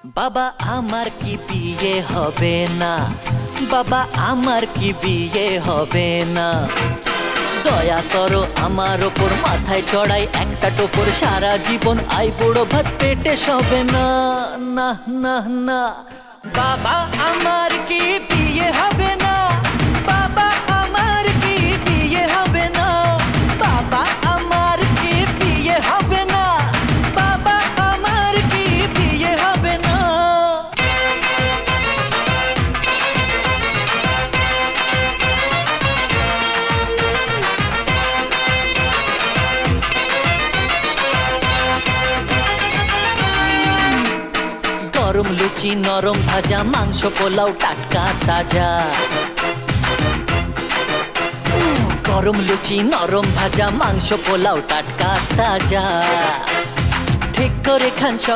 বাবা আমার কি বিয়ে হবে না, বাবা আমার কি বিয়ে হবে না, দয়া করো আমার ওপর, মাথায় চড়াই একটা টোপর, সারা জীবন আই বুড়ো ভাত পেটে সবে না। না না না, বাবা আমার কি বিয়ে হবে না, বাবা আমার কি বিয়ে হবে না, বাবা আমার কি বিয়ে হবে না, বাবা আমার কি বিয়ে হবে না। গরম লুচি নরম ভাজা, মাংস পোলাও টাটকা তাজা। গরম লুচি নরম ভাজা, মাংস পোলাও টাটকা তাজা। ঠিক করে খান।